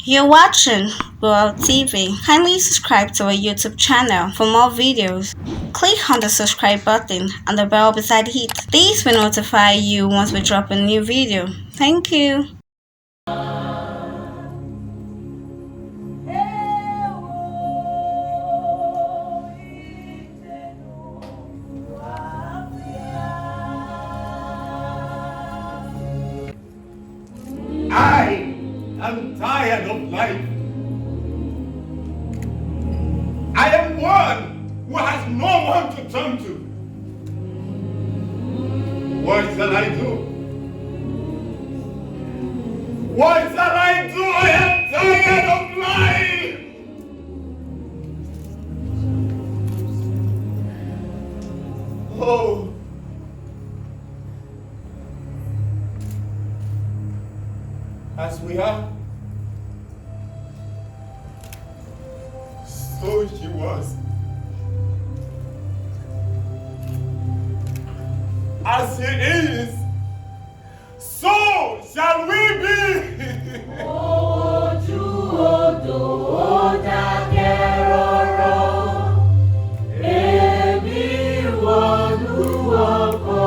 You're watching World TV. Kindly subscribe to our YouTube channel for more videos. Click on the subscribe button and the bell beside it. These will notify you once we drop a new video. Thank you. I am tired of life. I am one who has no one to turn to. What shall I do? What shall I do? I am tired of life. Oh. As we are, so she was. As she is, so shall we be. Ojú odò ó dákẹ́ rọ́rọ́, èmi wọnú ọkọ̀.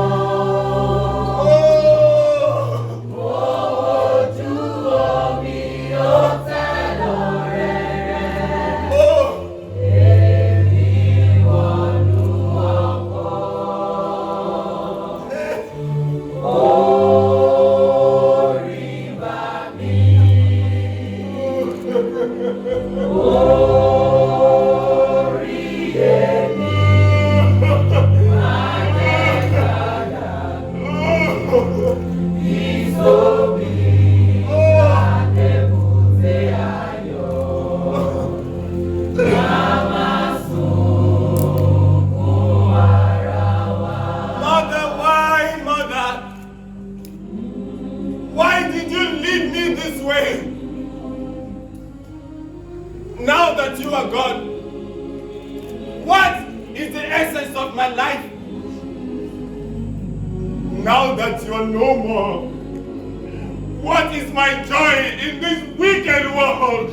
Now that you are gone, what is the essence of my life? Now that you are no more, what is my joy in this wicked world?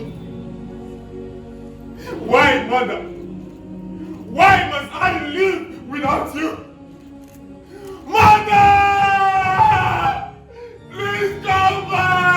Why, mother? Why must I live without you? Mother! Please come back!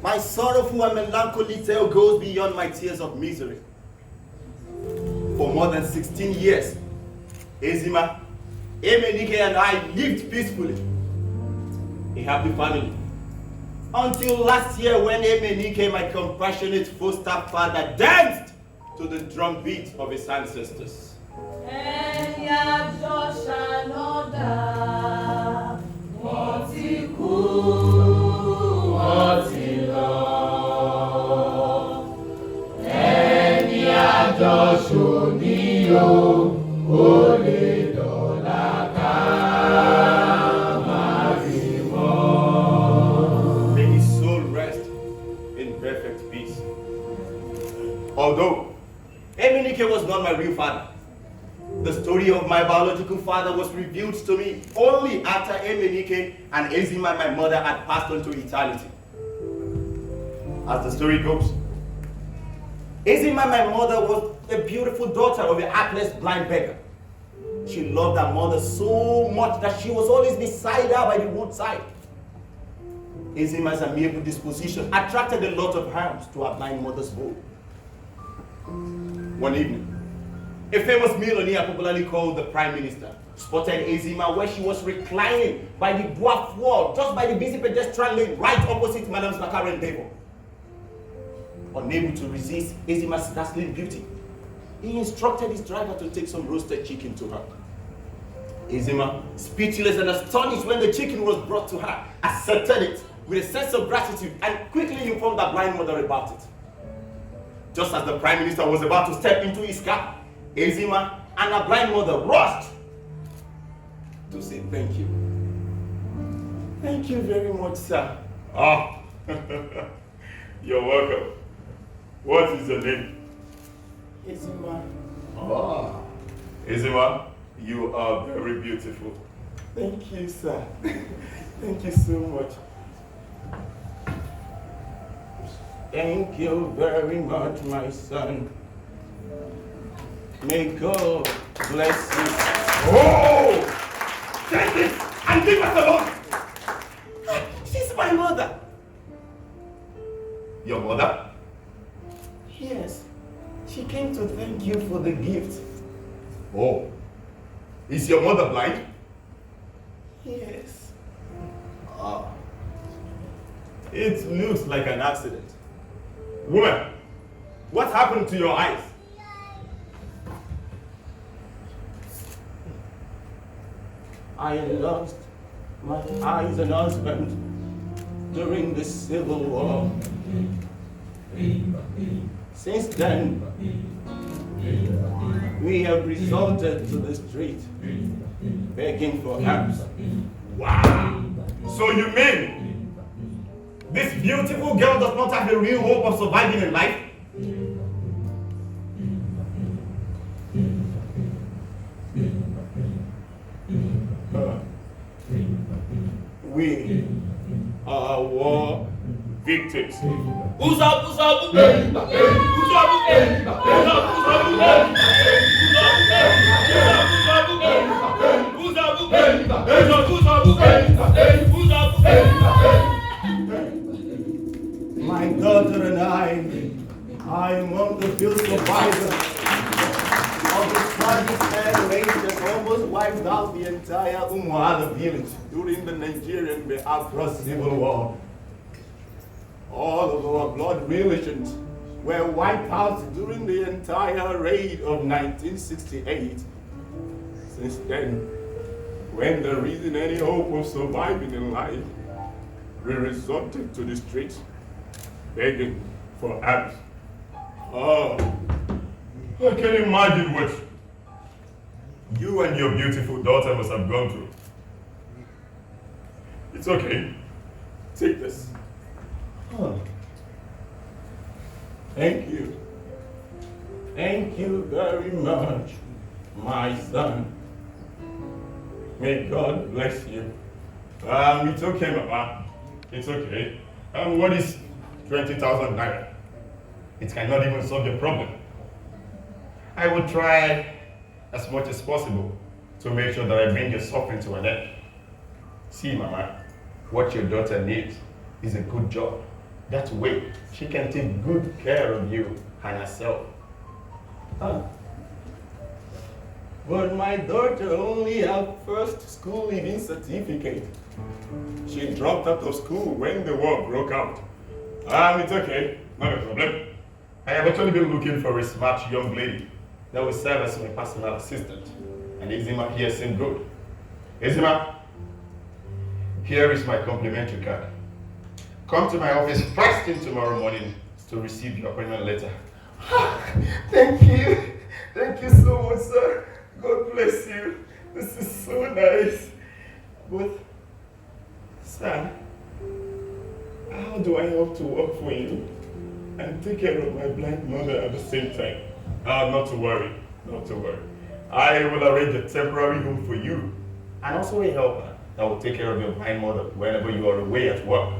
My sorrowful and melancholy tale goes beyond my tears of misery. For more than 16 years, Ezima, Emenike and I lived peacefully, a happy family. Until last year when Emenike, my compassionate foster father, danced to the drum beat of his ancestors. Ẹni àjọṣò ní o, ó lè dọ̀la ká máa rí mọ́. May his soul rest in perfect peace. Although Emenike was not my real father, the story of my biological father was revealed to me only after Emenike and Ezima, my mother, had passed on to eternity. As the story goes, Ezima, my mother, was a beautiful daughter of a hapless blind beggar. She loved her mother so much that she was always beside her by the roadside. Ezima's amiable disposition attracted a lot of harms to her blind mother's home. One evening, a famous millionaire popularly called the Prime Minister spotted Ezima where she was reclining by the dwarf wall, just by the busy pedestrian lane right opposite Madam's Macaron table. Unable to resist Ezima's dazzling beauty, he instructed his driver to take some roasted chicken to her. Ezima, speechless and astonished when the chicken was brought to her, accepted it with a sense of gratitude and quickly informed her blind mother about it. Just as the Prime Minister was about to step into his car, Ezima and her blind mother rushed to say thank you. Thank you very much, sir. Ah, you're welcome. What is your name? Ezima. Ah, Ezima, you are very beautiful. Thank you, sir. Thank you so much. Thank you very much, my son. May God bless you. Oh! Take it and leave us alone! She's my mother. Your mother? Yes. She came to thank you for the gift. Oh. Is your mother blind? Yes. Ah. It looks like an accident. Woman, what happened to your eyes? I lost my eyes and husband during the Civil War. Since then, we have resorted to the street, begging for help. Wow. So you mean this beautiful girl does not have a real hope of surviving in life? We are war victims. My daughter and I am among the few survivors of the tragic air raid that almost wiped out the entire Umuada village during the Nigerian Biafra Civil War. All of our blood relations were wiped out during the entire raid of 1968. Since then, when there isn't any hope of surviving in life, we resorted to the streets, begging for help. Oh, I can imagine what you and your beautiful daughter must have gone through. It's okay. Take this. Oh. Thank you. Thank you very much, my son. May God bless you. It's okay, Mama. It's okay. What is 20,000 naira? It cannot even solve the problem. I will try as much as possible to make sure that I bring your suffering to an end. See, Mama, what your daughter needs is a good job. That way, she can take good care of you and herself. Huh. But my daughter only had first school leaving certificate. She dropped out of school when the war broke out. It's okay, not a problem. I have actually been looking for a smart young lady that will serve as my personal assistant. And Ezima here seemed good. Ezima, here is my complimentary card. Come to my office first thing tomorrow morning to receive your appointment letter. Thank you. Thank you so much, sir. God bless you. This is so nice. But, sir, how do I have to work for you and take care of my blind mother at the same time? Not to worry, not to worry. I will arrange a temporary home for you and also a helper that will take care of your blind mother whenever you are away at work.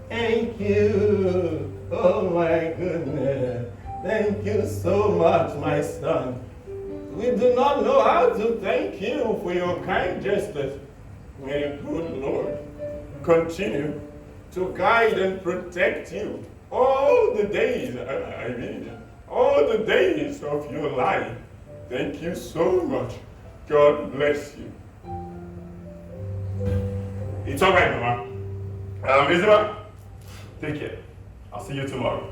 Thank you. Oh my goodness. Thank you so much, my son. We do not know how to thank you for your kind gestures. May the good Lord continue to guide and protect you all the days, all the days of your life. Thank you so much. God bless you. It's all right, Mama. Isabel, take care. I'll see you tomorrow.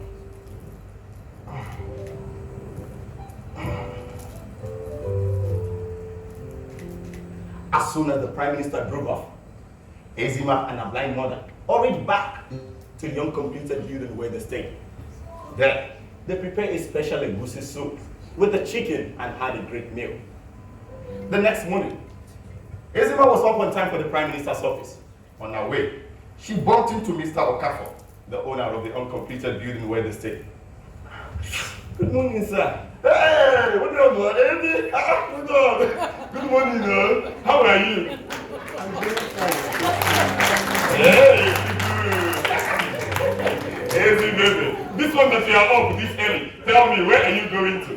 As soon as the Prime Minister drove off, Ezima and her blind mother hurried back to the uncompleted building where they stayed. There, they prepared a special egusi soup with the chicken and had a great meal. The next morning, Ezima was up on time for the Prime Minister's office. On her way, she bumped into Mr. Okafor, the owner of the uncompleted building where they stayed. Good morning, sir. Hey, what's up, man? Good on. Good morning, man. How are you? I'm very fine. Hey, good. Easy, baby. This one that you are up this early, tell me, where are you going to?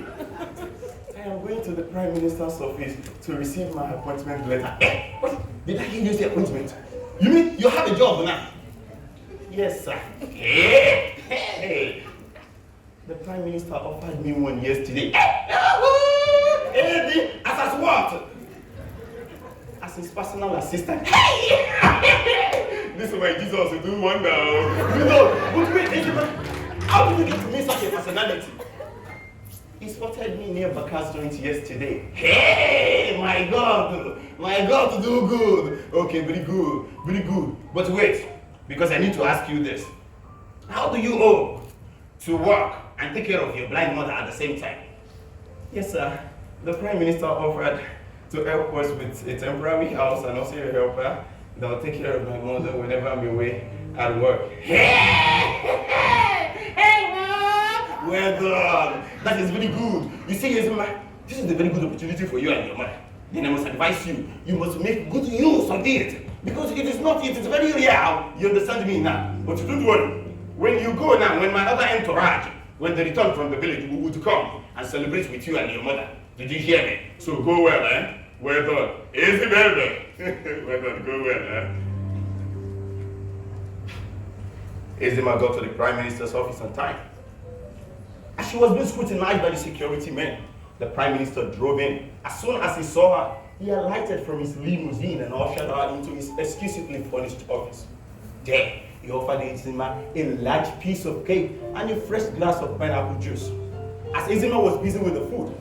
I am going to the Prime Minister's office to receive my appointment letter. Wait, did I hear you say appointment? You mean you have a job now? Yes, sir. Hey. The Prime Minister offered me one yesterday. As what? As his personal assistant. This is my Jesus will do wonder. But wait, how did you get to me such a personality? He spotted me near Baka's joint yesterday. Hey, my God, to do good. Okay, very good. But wait, because I need to ask you this. How do you hope to work and take care of your blind mother at the same time? Yes, sir. The Prime Minister offered to help us with a temporary house and also a helper that will take care of my mother whenever I'm away at work. Well done. That is very good. You see, Ezima, this is a very good opportunity for you and your mother. Then I must advise you, you must make good use of it. Because it is very real. You understand me now? But don't worry. When you go now, when my other entourage, when they return from the village, we would come and celebrate with you and your mother. Did you hear me? So go well, eh? Well done. Easy, baby. Well done, go well, eh? Ezima got to the Prime Minister's office on time. As she was being scrutinized by the security men, the Prime Minister drove in. As soon as he saw her, he alighted from his limousine and ushered her into his exclusively furnished office. There, he offered Ezima a large piece of cake and a fresh glass of pineapple juice. As Ezima was busy with the food,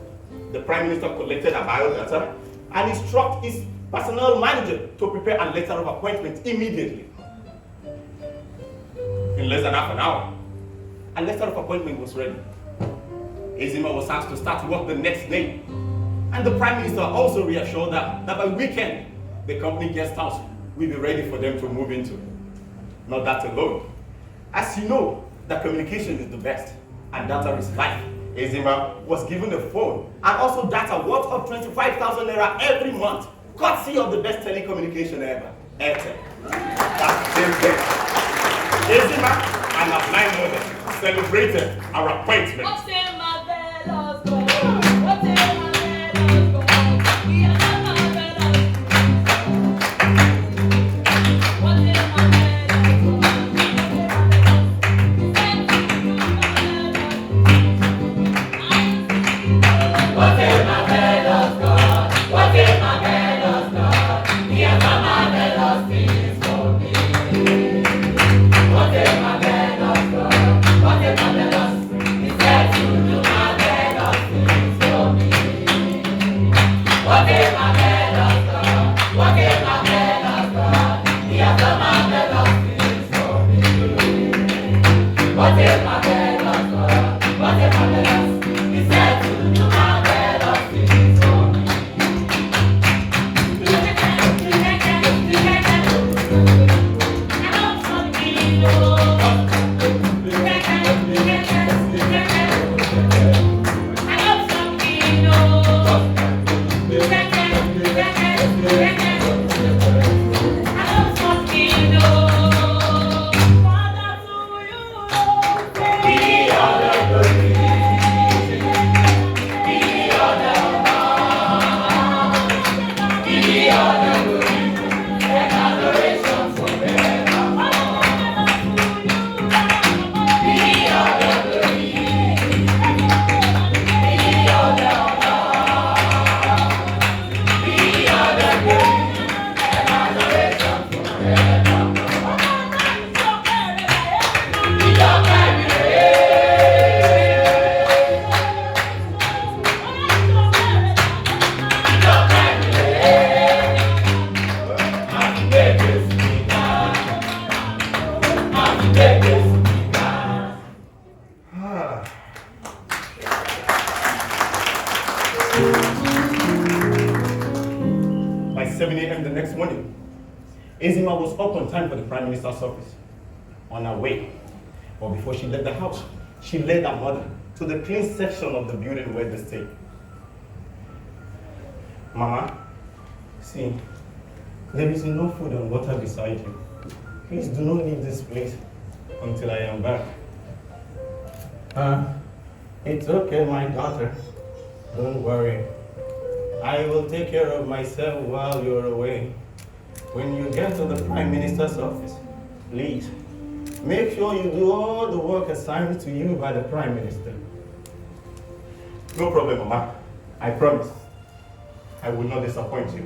the Prime Minister collected her biodata and instructed his personnel manager to prepare a letter of appointment immediately. In less than half an hour, a letter of appointment was ready. Ezima was asked to start work the next day. And the Prime Minister also reassured her that by weekend, the company guest house will be ready for them to move into. Not that alone. As you know, that communication is the best, and data is life. Ezima was given a phone and also data worth of 25,000 naira every month, courtesy of the best telecommunication ever, Airtel. That same day, Ezima and her blind mother celebrated our appointment. What if my bed of God? What if my bed of God? He said to By 7 a.m. the next morning, Ezima was up on time for the Prime Minister's office, on her way. But before she left the house, she led her mother to the clean section of the building where they stayed. Mama, see, there is enough food and water beside you. Please do not leave this place until I am back. It's okay, my daughter. Don't worry. I will take care of myself while you're away. When you get to the Prime Minister's office, please, make sure you do all the work assigned to you by the Prime Minister. No problem, Mama. I promise. I will not disappoint you.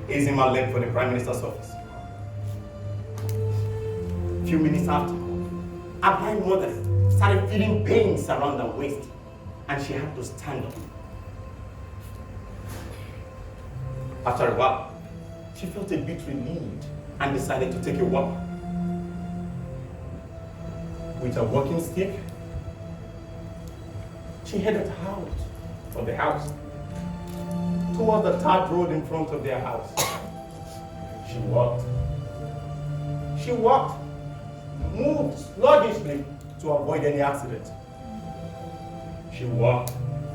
Ezima left for the Prime Minister's office. A few minutes after, her blind mother started feeling pains around her waist, and she had to stand up. After a while, she felt a bit relieved and decided to take a walk. With a walking stick, she headed out of the house towards the tarred road in front of their house. She walked, moved sluggishly to avoid any accident. She walked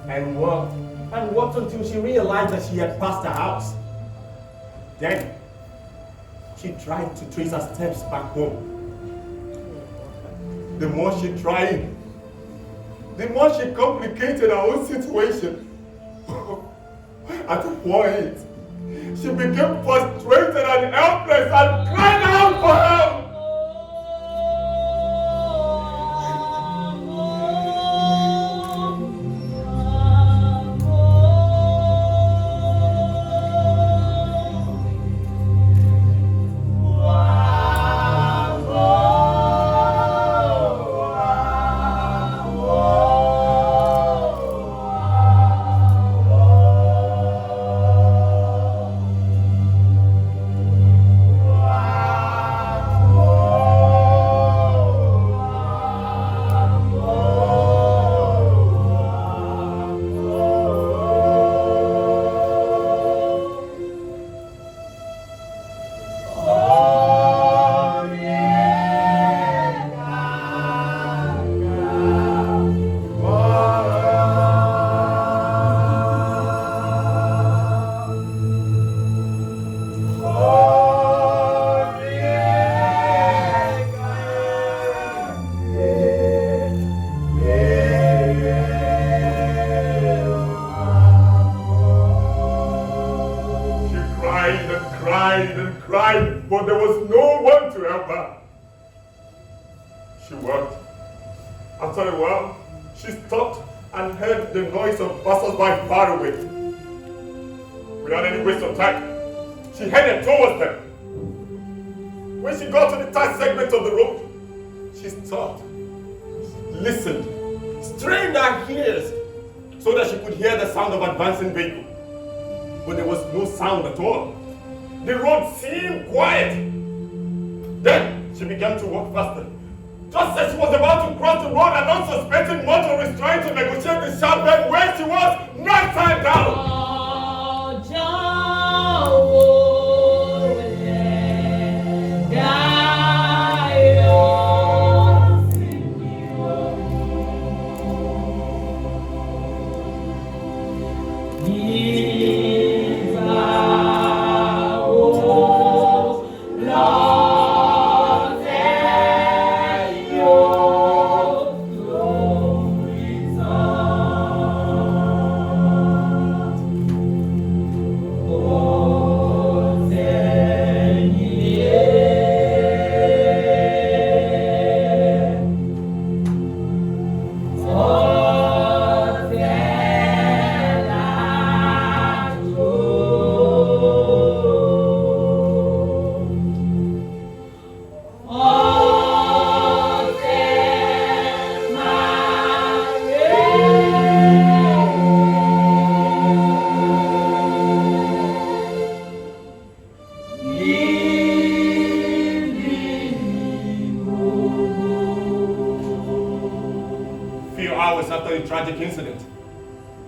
and walked and walked until she realized that she had passed her house. Then, she tried to trace her steps back home. The more she tried, the more she complicated her own situation. At a point, she became frustrated and helpless and cried out for help. But there was no one to help her. She walked. After a while, she stopped and heard the noise of passers-by far away. Without any waste of time, she headed towards them. When she got to the tight segment of the road, she stopped, listened, strained her ears so that she could hear the sound of advancing vehicle. But there was no sound at all. The road seemed quiet. Then she began to walk faster. Just as she was about to cross the road, an unsuspecting motorist trying to negotiate the sharp bend where she was knocked her down. few hours after the tragic incident,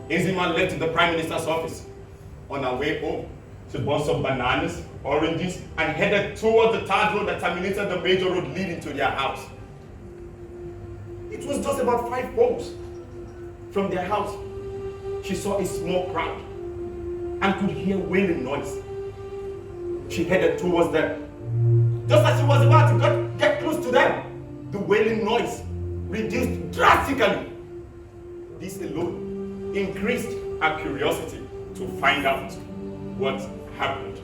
Ezima left the Prime Minister's office. On her way home, she bought some bananas, oranges, and headed towards the third road that terminated the major road leading to their house. It was just about 5 blocks from their house. She saw a small crowd and could hear wailing noise. She headed towards them. Just as she was about to get close to them, the wailing noise reduced drastically. This alone increased her curiosity to find out what happened.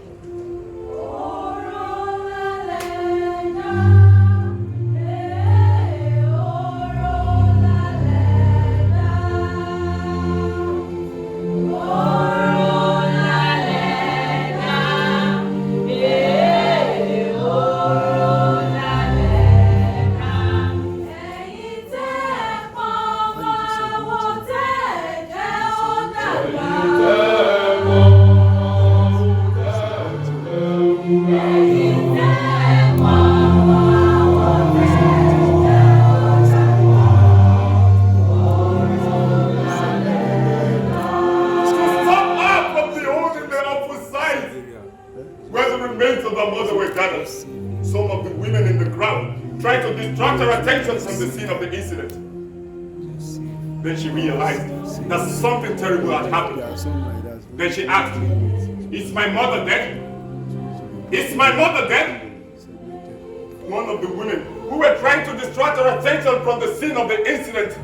Some of the women in the crowd tried to distract her attention from the scene of the incident. Then she realized that something terrible had happened. Then she asked, "Is my mother dead? Is my mother dead?" One of the women who were trying to distract her attention from the scene of the incident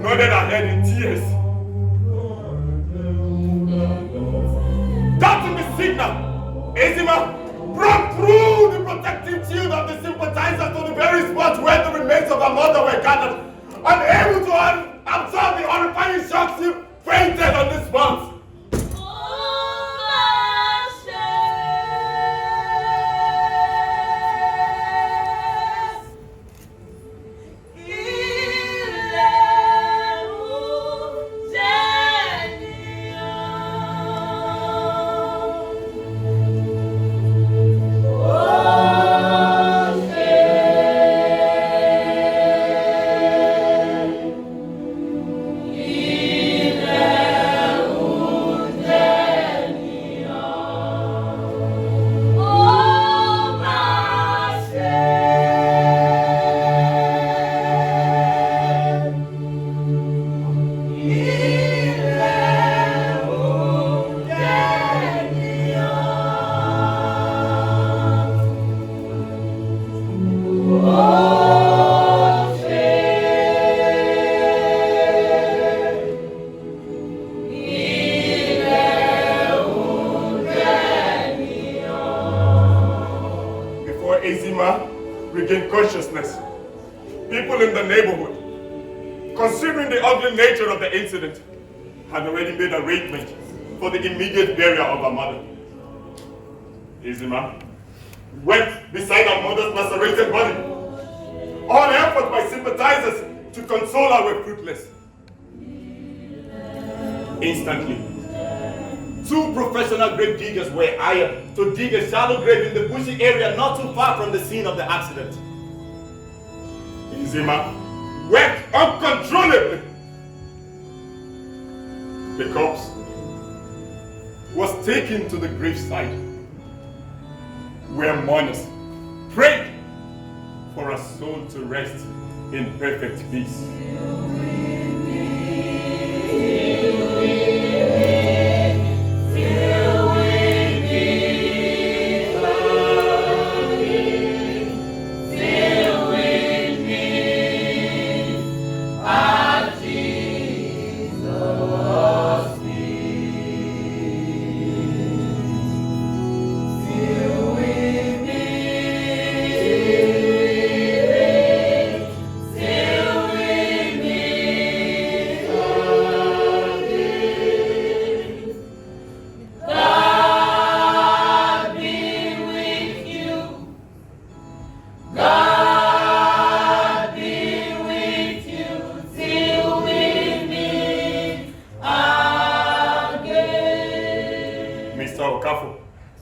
nodded her head in tears. Doubting the signal, Ezima broke through the protective shield of the sympathizers to the very spot where the remains of her mother were gathered. Unable to absorb the horrifying shock, she fainted on the spot. Regained consciousness. People in the neighborhood, considering the ugly nature of the incident, had already made arrangements for the immediate burial of her mother. Ezima went beside her mother's lacerated body. All efforts by sympathizers to console her were fruitless. Instantly, 2 professional grave diggers were hired to dig a shallow grave in the bushy area not too far from the scene of the accident. Ezima wept uncontrollably. The corpse was taken to the graveside where mourners prayed for her soul to rest in perfect peace.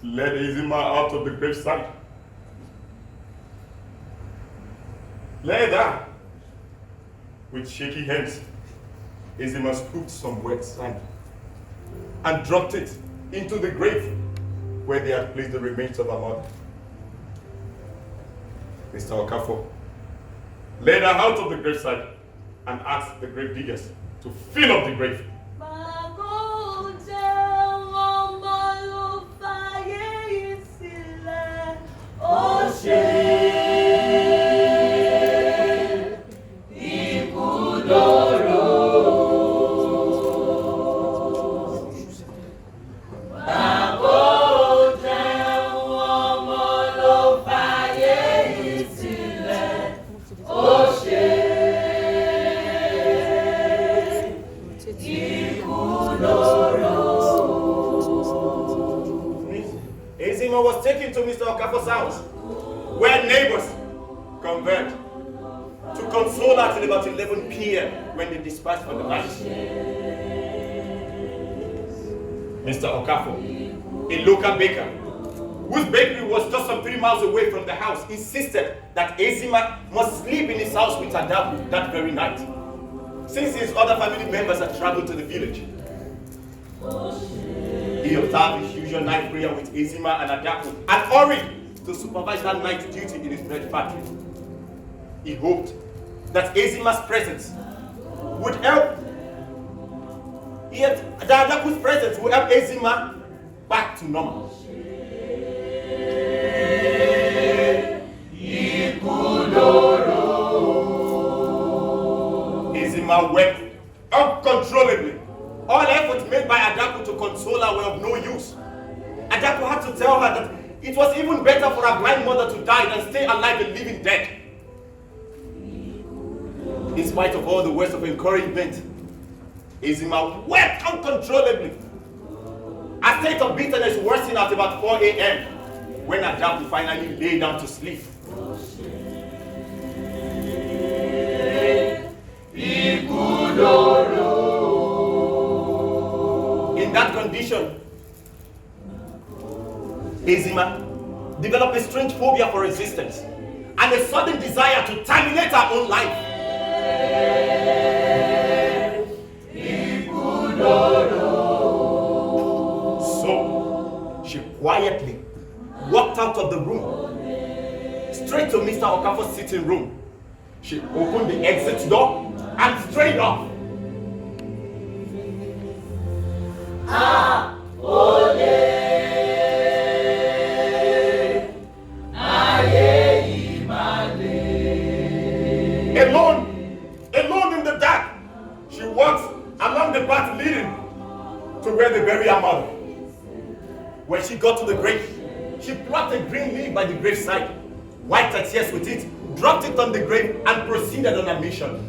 Led Ezima out of the graveside. Led her With shaky hands, Ezima scooped some wet sand and dropped it into the grave where they had placed the remains of her mother. Mr. Okafor led her out of the graveside and asked the grave diggers to fill up the grave. Ezima was taken to Mr. Okafor's house, where neighbors converged to console her till about 11 p.m. when they dispatched for the night. Mr. Okafor, a local baker, whose bakery was just some 3 miles away from the house, insisted that Ezima must sleep in his house with Adapu that very night, since his other family members had traveled to the village. He observed his usual night prayer with Ezima and Adapu and hurried to supervise that night duty in his bread factory. He hoped that Ezima's presence would help. Yet Adapu's presence would help Ezima back to normal. Ezima wept uncontrollably. All efforts made by Adapu to console her were of no use. Adapu had to tell her that it was even better for her blind mother to die than stay alive and living dead. In spite of all the words of encouragement, Ezima wept uncontrollably. Her state of bitterness worsened at about 4 a.m. when Adapu finally lay down to sleep. In that condition, Ezima developed a strange phobia for resistance and a sudden desire to terminate her own life. So, she quietly walked out of the room, straight to Mr. Okafor's sitting room. She opened the exit door and straight off. Alone in the dark, she walks along the path leading to where they bury her mother. When she got to the grave, she plucked a green leaf by the graveside, wiped her tears with it, dropped it on the grave, and proceeded on her mission.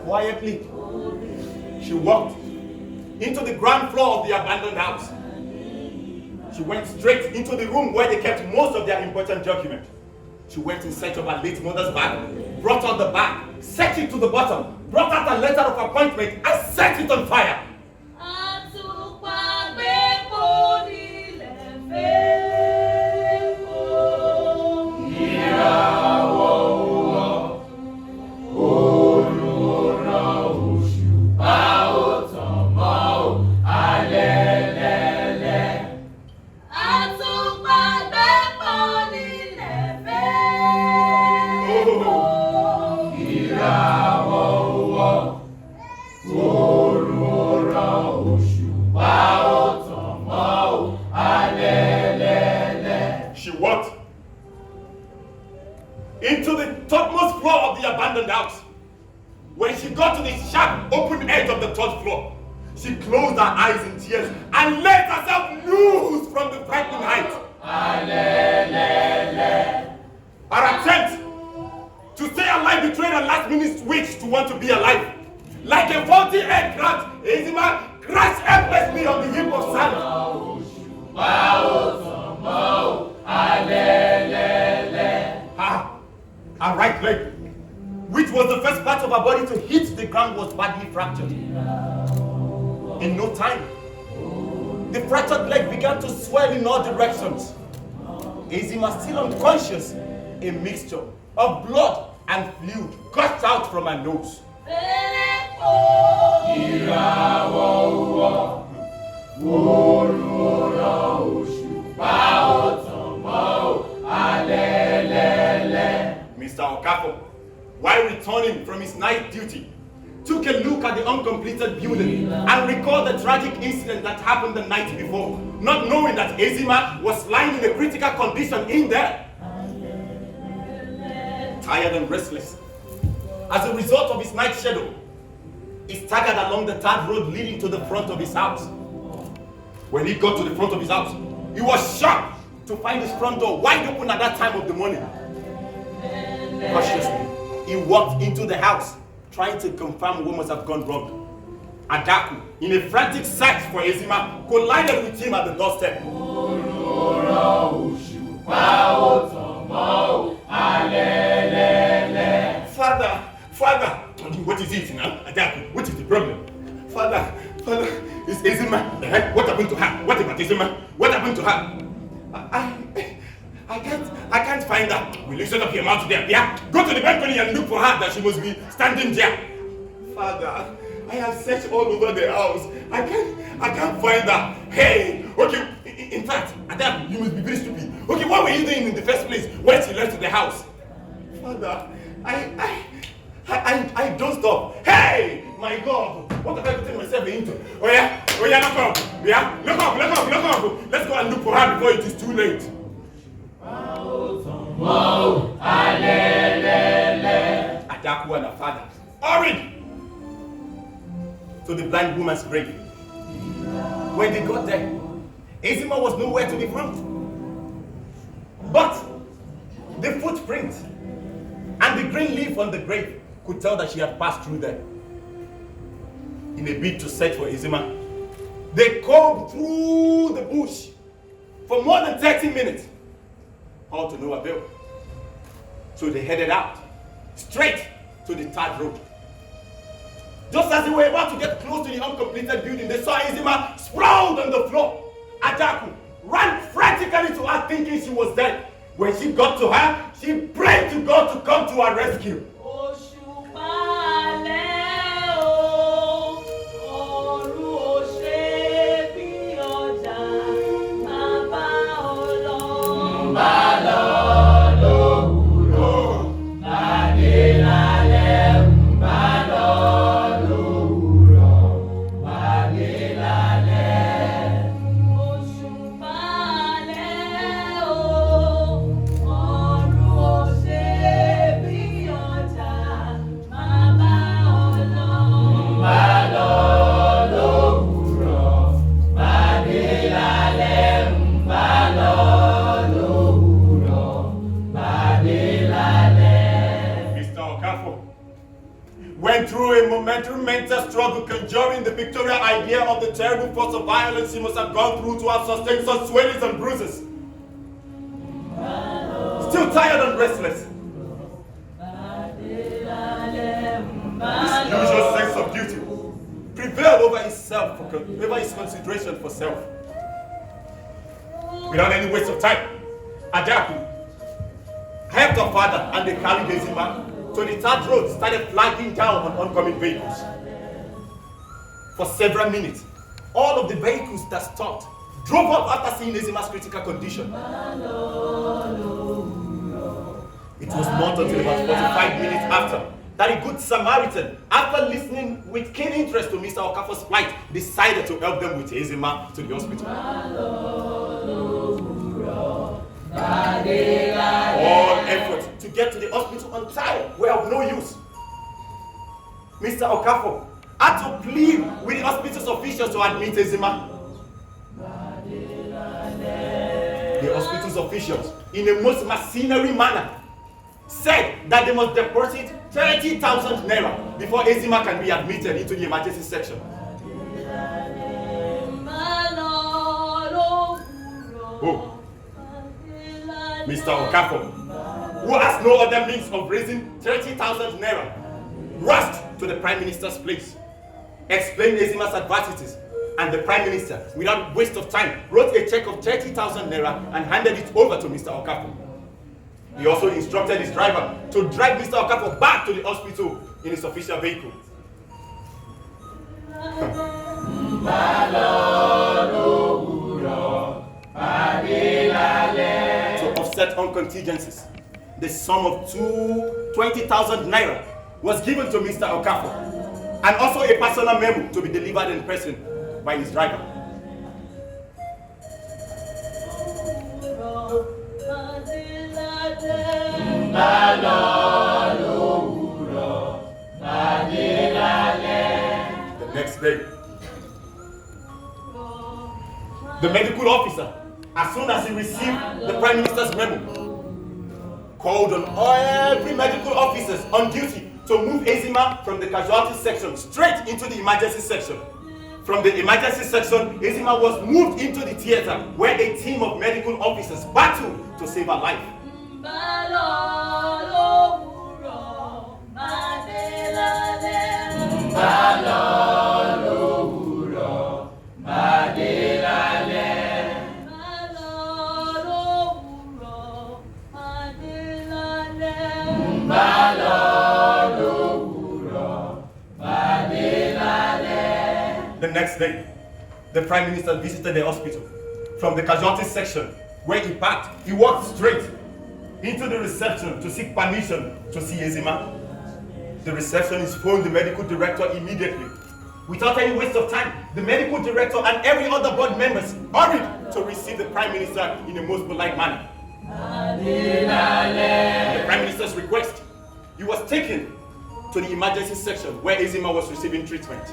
Quietly, she walked into the ground floor of the abandoned house. She went straight into the room where they kept most of their important documents. She went in search of her late mother's bag, brought out the bag, set it to the bottom, brought out a letter of appointment, and set it on fire. Into the topmost floor of the abandoned house. When she got to the sharp open edge of the third floor, she closed her eyes in tears and let herself loose from the frightening height. Her attempt to stay alive betrayed her last minute's wish to want to be alive. Like a faulty aircraft, Ezima crashed helplessly on the heap of sand. Her right leg, which was the first part of her body to hit the ground, was badly fractured. In no time, the fractured leg began to swell in all directions. Ezima, still unconscious, a mixture of blood and fluid gushed out from her nose. Mr. Okafor, while returning from his night duty, took a look at the uncompleted building and recalled the tragic incident that happened the night before, not knowing that Ezima was lying in a critical condition in there. Tired and restless, as a result of his night shadow, he staggered along the tarred road leading to the front of his house. When he got to the front of his house, he was shocked to find his front door wide open at that time of the morning. Cautiously, he walked into the house, trying to confirm what must have gone wrong. Adaku, in a frantic search for Ezima, collided with him at the doorstep. Father, what is it now? Adaku, what is the problem? Father, is Ezima? What happened to her? What about Ezima? What happened to her? I can't find her. Will you shut up your mouth there? Yeah? Go to the balcony and look for her, that she must be standing there. Father, I have searched all over the house. I can't find her. Hey, okay, in fact, Adam, you must be very stupid. Okay, what were you doing in the first place when she left the house? Father, I don't stop. Hey, my God, what have I gotten myself into? Oh yeah, look up. Yeah, look up. Let's go and look for her before it is too late. Adaku and her father hurried to the blind woman's grave. When they got there, Ezima was nowhere to be found. But the footprint and the green leaf on the grave could tell that she had passed through there. In a bid to search for Ezima, they combed through the bush for more than 30 minutes. All to no avail. So they headed out, straight to the tarred road. Just as they were about to get close to the uncompleted building, they saw Ezima sprawled on the floor. Adaku ran frantically to her, thinking she was dead. When she got to her, she prayed to God to come to her rescue. Went through a momentary mental struggle conjuring the pictorial idea of the terrible force of violence he must have gone through to have sustained such swellings and bruises. Still tired and restless, his usual sense of duty prevailed over his consideration for self. Without any waste of time, Adaku helped her father and they carried Ezima. So the tarred road started flagging down on oncoming vehicles. For several minutes, all of the vehicles that stopped drove up after seeing Ezima's critical condition. It was not until about 45 minutes after that a good Samaritan, after listening with keen interest to Mr. Okafor's plight, decided to help them with Ezima to the hospital. All efforts to get to the hospital on time were of no use. Mr. Okafor had to plead with the hospital's officials to admit Ezima. The hospital's officials, in a most mercenary manner, said that they must deposit 30,000 naira before Ezima can be admitted into the emergency section. Oh. Mr. Okafor, who has no other means of raising 30,000 naira, rushed to the Prime Minister's place, explained Ezima's adversities, and the Prime Minister, without waste of time, wrote a check of 30,000 naira and handed it over to Mr. Okafor. He also instructed his driver to drive Mr. Okafor back to the hospital in his official vehicle. To offset on contingencies, the sum of 20,000 naira was given to Mr. Okafor, and also a personal memo to be delivered in person by his driver. The next day, the medical officer, as soon as he received the Prime Minister's memo, called on every medical officers on duty to move Ezima from the casualty section straight into the emergency section. From the emergency section, Ezima was moved into the theater where a team of medical officers battled to save her life. The next day, the Prime Minister visited the hospital. From the casualty section, where he parked, he walked straight into the reception to seek permission to see Ezima. The receptionist phoned the medical director immediately. Without any waste of time, the medical director and every other board members hurried to receive the Prime Minister in a most polite manner. The Prime Minister's request, he was taken to the emergency section where Ezima was receiving treatment.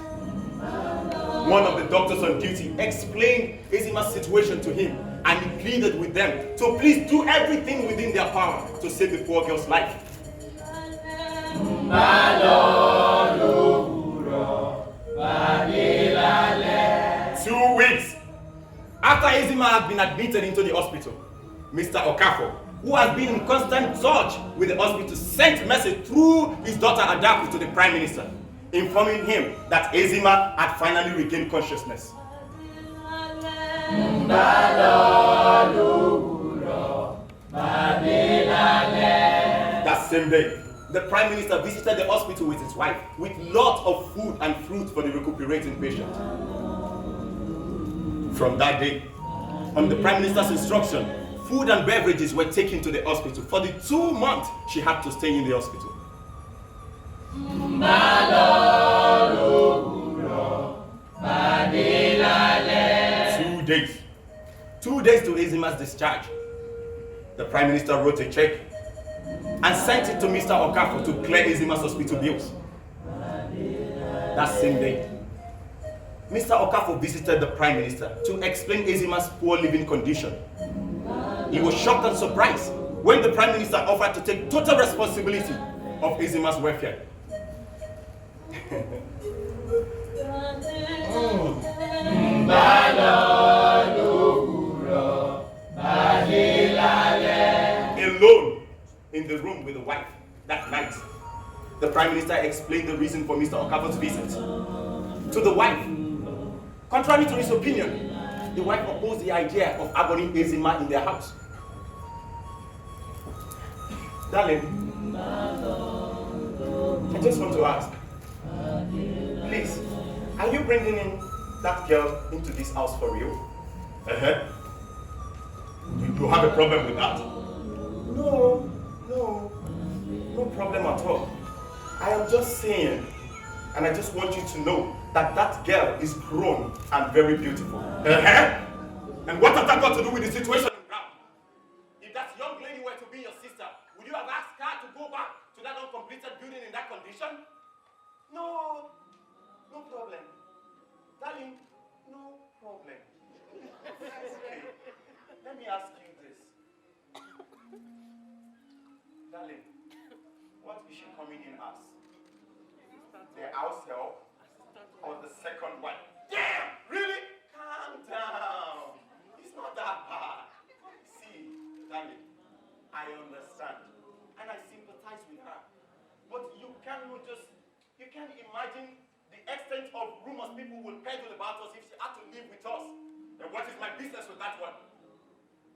One of the doctors on duty explained Ezima's situation to him, and he pleaded with them to please do everything within their power to save the poor girl's life. 2 weeks after Ezima had been admitted into the hospital, Mr. Okafor, who has been in constant touch with the hospital, sent a message through his daughter Adapu to the Prime Minister, informing him that Ezima had finally regained consciousness. That same day, the Prime Minister visited the hospital with his wife with lots of food and fruit for the recuperating patient. From that day, on the Prime Minister's instruction, food and beverages were taken to the hospital for the 2 months she had to stay in the hospital. 2 days. 2 days to Ezima's discharge. The Prime Minister wrote a check and sent it to Mr. Okafor to clear Ezima's hospital bills. That same day, Mr. Okafor visited the Prime Minister to explain Ezima's poor living condition. He was shocked and surprised when the Prime Minister offered to take total responsibility of Ezima's welfare. Alone in the room with the wife that night, the Prime Minister explained the reason for Mr. Okafor's visit to the wife. Contrary to his opinion, the wife opposed the idea of abandoning Ezima in their house. Darling, I just want to ask, please, are you bringing in that girl into this house for real? You have a problem with that? No problem at all. I am just saying, and I just want you to know that that girl is grown and very beautiful. And what has that got to do with the situation on the ground? If that young lady were to be your sister, would you have asked her to go back to that uncompleted building in that condition? No problem. Darling, no problem. Okay, let me ask you this. Darling, what is she coming in as? The house help or the second wife? Damn! Really? Calm down. It's not that bad. See, darling, I understand and I sympathize with her. But you cannot just peddle about us if she had to live with us. And what is my business with that one?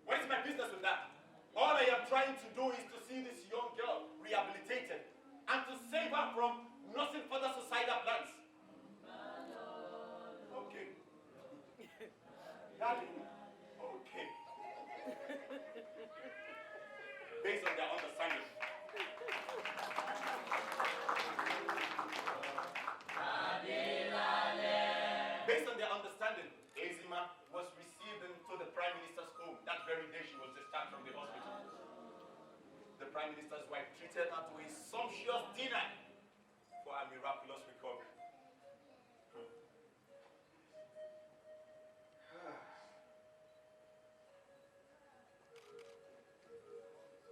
What is my business with that? All I am trying to do is to see this young girl rehabilitated and to save her from nothing further suicidal plans. Okay. Darling, okay. Based on their understanding. Based on their understanding, Ezima was received into the Prime Minister's home. That very day she was discharged from the hospital. The Prime Minister's wife treated her to a sumptuous dinner for a miraculous recovery.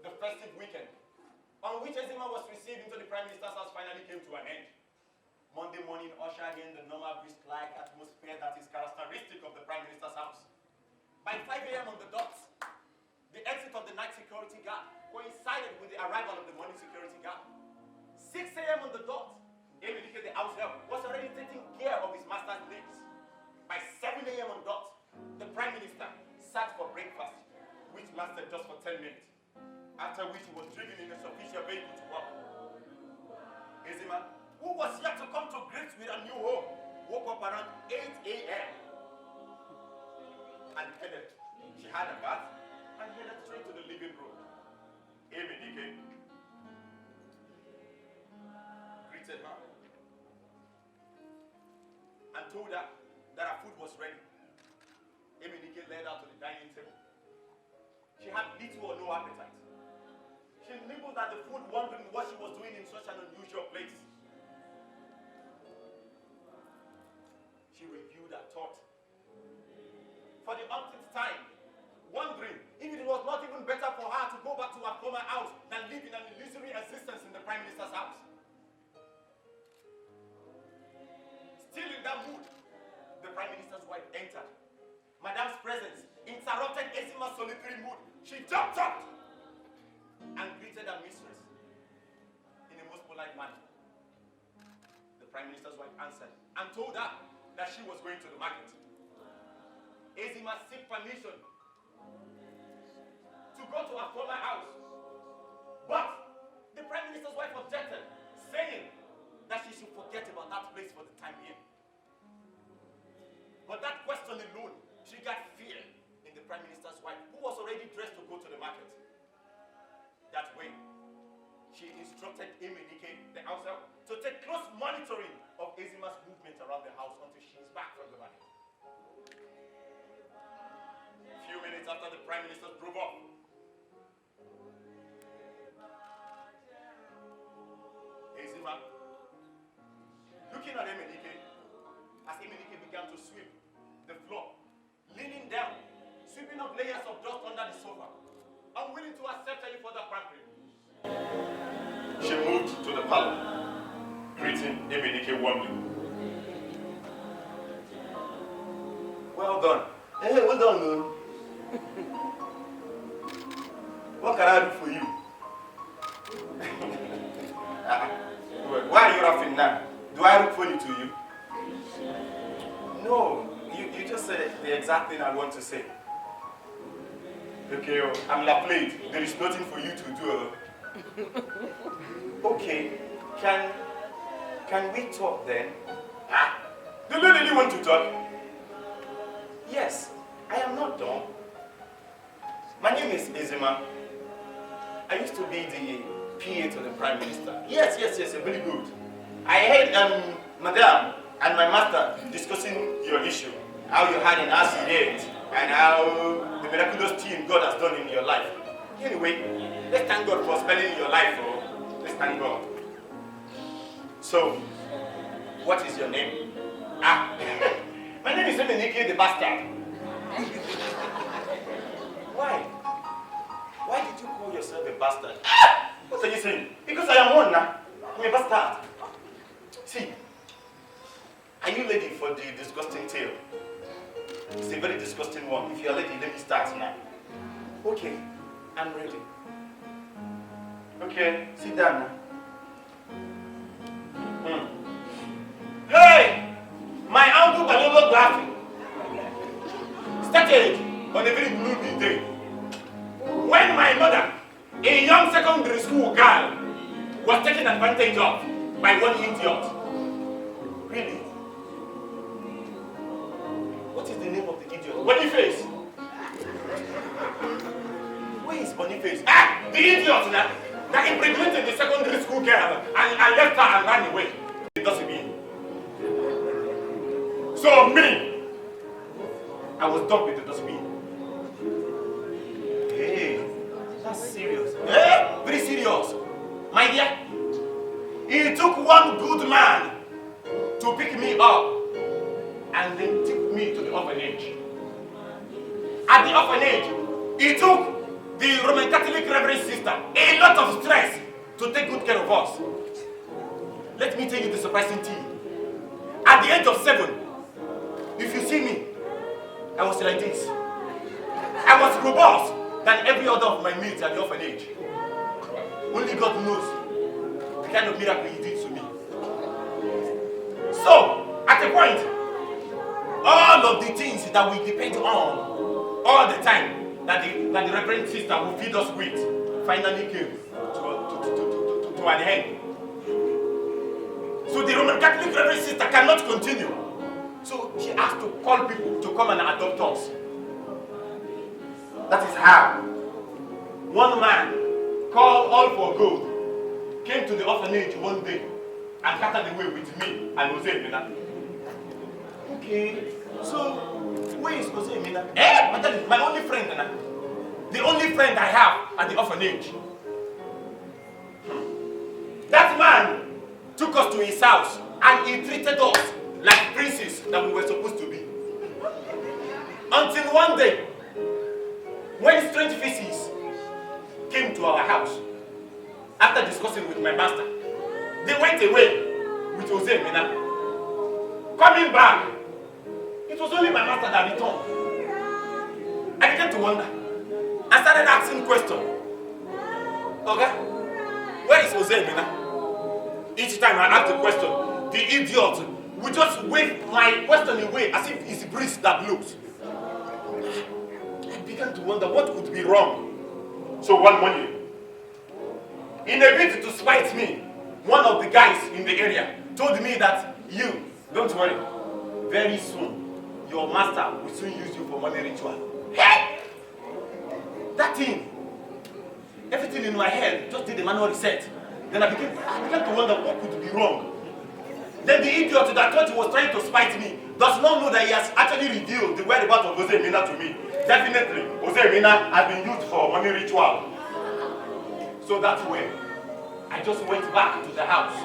The festive weekend on which Ezima was received into the Prime Minister's house finally came to an end. Monday morning ushered in the normal brisk-like atmosphere that is characteristic of the Prime Minister's house. By 5 a.m. on the dot, the exit of the night security guard coincided with the arrival of the morning security guard. 6 a.m. on the dot, Emenike, the house help, was already taking care of his master's needs. By 7 a.m. on dot, the Prime Minister sat for breakfast, which lasted just for 10 minutes, after which he was driven in his official vehicle to work. Ezima, who was yet to come to grips with a new home, woke up around 8 a.m. and headed. She had a bath and headed straight to the living room. Emenike greeted her and told her that her food was ready. Emenike led her to the dining table. She had little or no appetite. She nibbled at the food, wondering what she was doing in such an unusual place. She reviewed her thought for the umpteenth time, wondering if it was not even better for her to go back to her former house than live in an illusory existence in the Prime Minister's house. Still in that mood, the Prime Minister's wife entered. Madame's presence interrupted Ezima's solitary mood. She jumped up and greeted her mistress in a most polite manner. The Prime Minister's wife answered and told her that she was going to the market. Ezima sought permission to go to her former house. But the Prime Minister's wife objected, saying that she should forget about that place for the time being. But that question alone triggered fear in the Prime Minister's wife, who was already dressed to go to the market. That way, she instructed Emenike, the house help, to take close monitoring of Ezima's movement around the house until she is back from the market. A few minutes after the Prime Minister drove off, Ezima, looking at Emenike, as Emenike began to sweep the floor, leaning down, sweeping up layers of dust under the sofa, unwilling to accept any further pampering. She moved to the parlor, greeting Emenike warmly. Well done. Hey, well done, man. What can I do for you? Why are you laughing now? Do I look funny to you? No, you just said the exact thing I want to say. Okay, I'm Lateef. There is nothing for you to do. Okay, can we talk then? Do you really want to talk? Yes, I am not dumb. My name is Ezima. I used to be the PA to the Prime Minister. Yes, very good. I heard Madame and my master discussing your issue, how you had an accident, and how the miraculous thing God has done in your life. Anyway, let's thank God for spelling your life. Let's thank God. So, what is your name? My name is Emenike the bastard. Why? Why did you call yourself a bastard? What are you saying? Because I am one now. I'm a bastard. See, are you ready for the disgusting tale? It's a very disgusting one. If you're ready, let me start now. Okay, I'm ready. Okay, sit down now. Hey! My uncle Bimbo stop laughing. Started on a very gloomy day when my mother, a young secondary school girl, was taken advantage of by one idiot. Really? What is the name of the idiot? Boniface. Where is Boniface? Ah! The idiot that impregnated the secondary school girl and left her and ran away. It doesn't mean. So me, I was done with the dustbin. Hey, that's serious. Hey, very serious. My dear, it took one good man to pick me up and then took me to the orphanage. At the orphanage, it took the Roman Catholic Reverend Sister a lot of stress to take good care of us. Let me tell you the surprising thing. At the age of 7, if you see me, I was like this. I was robust than every other of my mates at the orphanage. Only God knows the kind of miracle He did to me. So, at a point, all of the things that we depend on all the time, that the Reverend Sister will feed us with, finally came to an end. So the Roman Catholic Reverend Sister cannot continue. So she asked to call people to come and adopt us. That is how one man called All for Gold came to the orphanage one day and started away with me and Jose Mina. Okay, so where is Jose Mina? My only friend, the only friend I have at the orphanage. That man took us to his house and he treated us like princes that we were supposed to be. Until one day, when strange faces came to our house, after discussing with my master, they went away with Jose Mina. Coming back, it was only my master that returned. I began to wonder. I started asking questions. Okay, where is Jose Mina? Each time I asked a question, the idiot would just wave my question away as if it's a breeze that blows. I began to wonder what could be wrong. So one morning, in a bid to spite me, one of the guys in the area told me that you, don't worry, very soon, your master will soon use you for money ritual. Hey! That thing, everything in my head just did a manual reset. Then I began to wonder what could be wrong. Then the idiot that thought he was trying to spite me does not know that he has actually revealed the whereabouts of Jose Mina to me. Definitely, Jose Mina has been used for money ritual. So that way, I just went back to the house.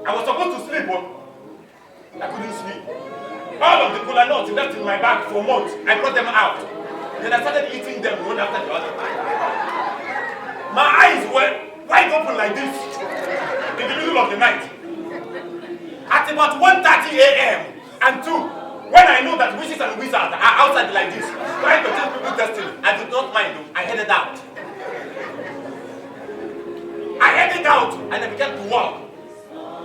I was supposed to sleep, but I couldn't sleep. All of the cola nuts left in my bag for months, I brought them out. Then I started eating them one after the other. My eyes were wide open like this in the middle of the night. At about 1:30 a.m. and 2, when I know that witches and wizards are outside like this, trying to tell people destiny, I did not mind them. I headed out. I headed out and I began to walk.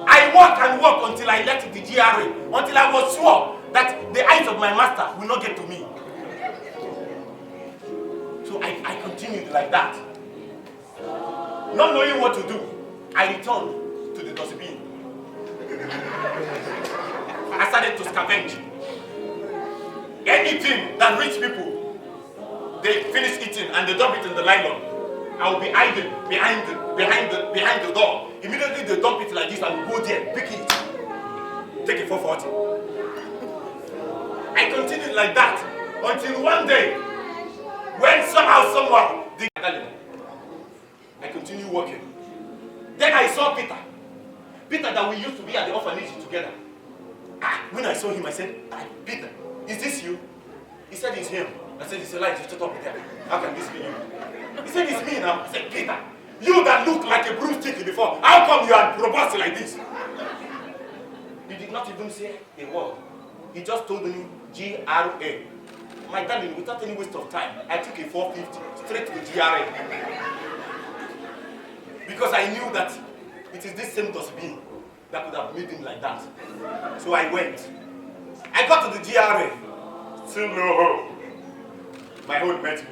I walked and walked until I left the GRA, until I was sure that the eyes of my master will not get to me. So I continued like that. Not knowing what to do, I returned to the dustbin. I started to scavenge. Anything that rich people, they finish eating and they dump it in the nylon, I will be hiding behind the door. Immediately they dump it like this and go there, pick it, take it for 40. I continued like that until one day, when somehow, I continued working. Then I saw Peter that we used to be at the orphanage together. When I saw him, I said, Peter, is this you? He said, it's him. I said, it's a lie, you shut up with him. How can this be you? He said, it's me now. I said, Peter, you that looked like a broomstick before, how come you are robust like this? He did not even say a word. He just told me GRA. My darling, without any waste of time, I took a 450 straight to GRA. Because I knew that it is this same dustbin that could have made him like that. So I went. I got to the GRA. Still no hope. My hope met me.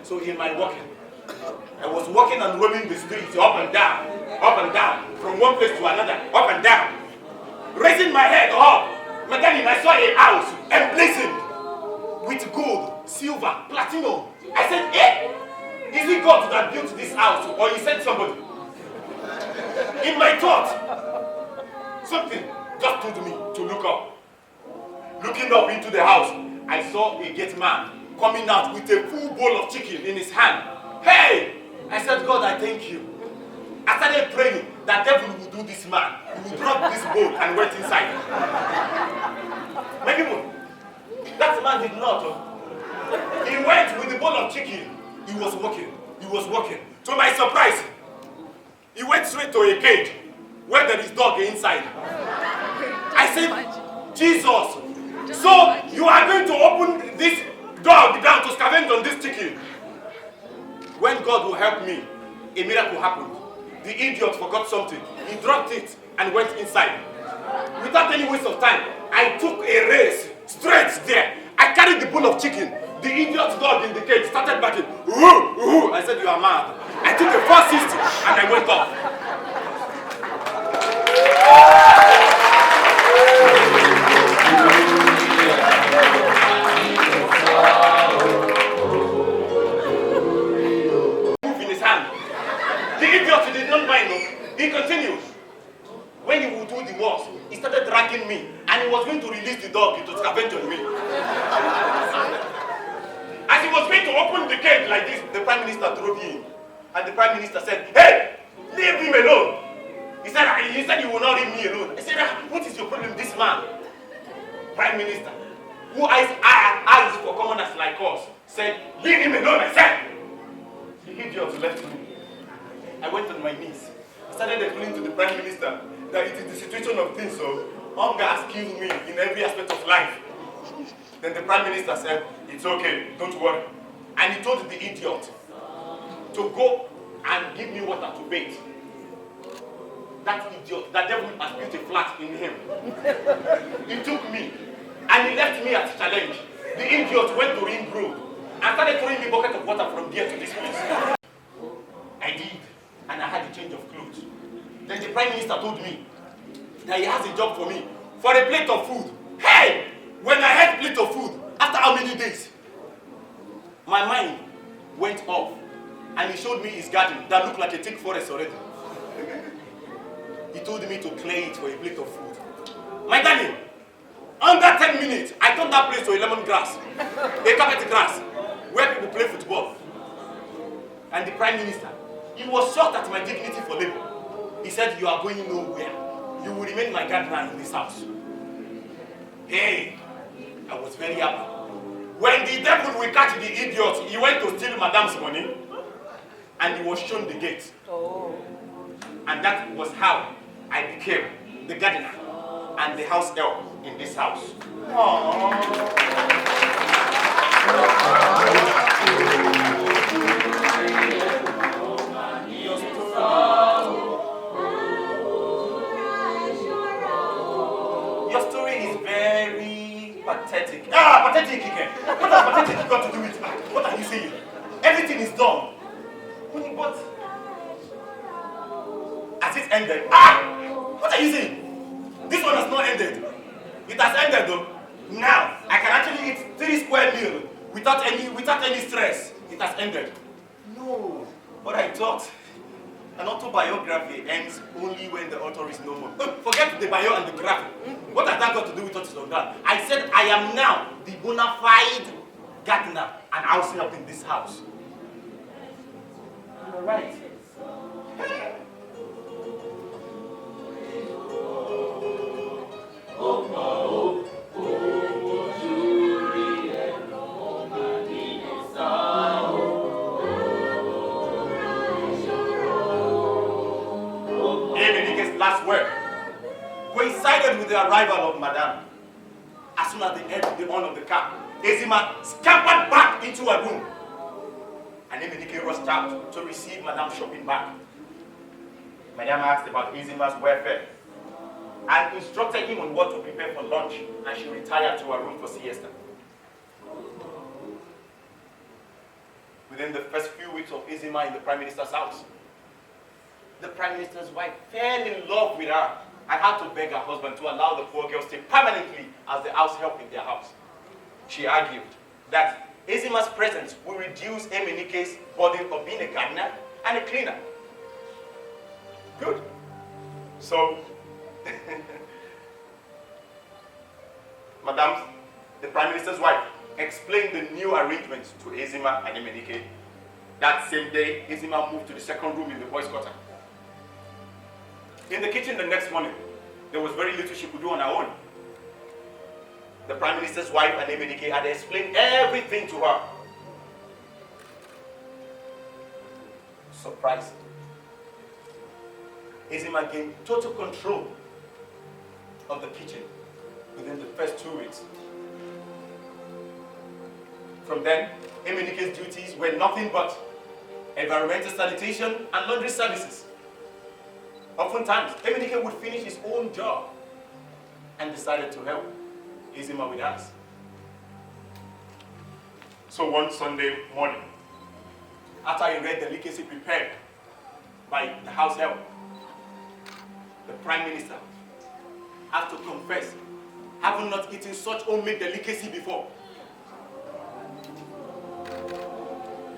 So in my walking, I was walking and rolling the streets up and down, from one place to another, up and down. Raising my head up, Madam, I saw a house emblazoned with gold, silver, platinum. I said, eh? Is it God that built this house or he sent somebody? In my thought, something just told me to look up. Looking up into the house, I saw a gate man coming out with a full bowl of chicken in his hand. Hey! I said, God, I thank you. I started praying that devil will do this man. He will drop this bowl and went inside. My people, that man did not. He went with the bowl of chicken. He was walking. To my surprise, he went straight to a cage where there is dog inside. I said, Jesus, so you are going to open this dog down to scavenge on this chicken? When God will help me, a miracle happened. The idiot forgot something. He dropped it and went inside. Without any waste of time, I took a race straight there. I carried the bowl of chicken. The idiot dog in the cage started barking. Ooh. I said, you are mad. I took a 460 and I went off. In his hand. The idiot did not mind. He continued. When he would do the worst, he started dragging me and he was going to release the dog to scavenge on me. As he was going to open the gate like this, the Prime Minister drove in. And the Prime Minister said, hey, leave him alone. He said you will not leave me alone. I said, what is your problem, this man? Prime Minister, who eyes for commoners like us, said, leave him alone, I said. The idiot left me. I went on my knees. I started appealing to the Prime Minister that it is the situation of things, so hunger has killed me in every aspect of life. Then the Prime Minister said, it's okay, don't worry. And he told the idiot to go and give me water to bathe. That idiot, that devil has built a flat in him. He took me and he left me at challenge. The idiot went to Ring Road and started throwing me a bucket of water from there to this place. I did, and I had a change of clothes. Then the Prime Minister told me that he has a job for me for a plate of food. Hey! When I had a plate of food, after how many days? My mind went off and he showed me his garden that looked like a thick forest already. He told me to clear it for a plate of food. My darling, under 10 minutes, I turned that place to a lemon grass, a carpet grass, where people play football. And the Prime Minister, he was shocked at my dignity for labor. He said, you are going nowhere. You will remain my gardener in this house. Hey, I was very happy. When the devil will catch the idiot, he went to steal Madam's money and he was shown the gate. Oh. And that was how I became the gardener and the house help in this house. Your story is very pathetic. Pathetic again. What has pathetic got to do with it? What are you saying? Everything is done. But has it ended? What are you saying? This one has not ended. It has ended though. Now I can actually eat 3 square meals without any stress. It has ended. No. But I thought an autobiography ends only when the author is no more. Forget the bio and the graphic. What has that got to do with what is on that? I said I am now the bona fide gardener and house help in this house. You're right. Last word coincided with the arrival of Madame. As soon as they entered the horn of the car, Ezima scampered back into her room. And Emenike rushed out to receive Madame's shopping bag. Madame asked about Ezima's welfare. and instructed him on what to prepare for lunch, and she retired to her room for siesta. Within the first few weeks of Izima in the Prime Minister's house, the Prime Minister's wife fell in love with her and had to beg her husband to allow the poor girl to stay permanently as the house help in their house. She argued that Izima's presence will reduce Emenike's burden of being a gardener and a cleaner. Good. So, Madam, the Prime Minister's wife, explained the new arrangements to Izima and Emenike. That same day, Izima moved to the second room in the boys' quarter. In the kitchen the next morning, there was very little she could do on her own. The Prime Minister's wife and Emenike had explained everything to her. Surprised, Izima gained total control of the kitchen within the first 2 weeks. From then, Emenike's duties were nothing but environmental sanitation and laundry services. Oftentimes, Emenike would finish his own job and decided to help Izima with us. So one Sunday morning, after he read the delicacy prepared by the house help, the Prime Minister had to confess having not eaten such homemade delicacy before.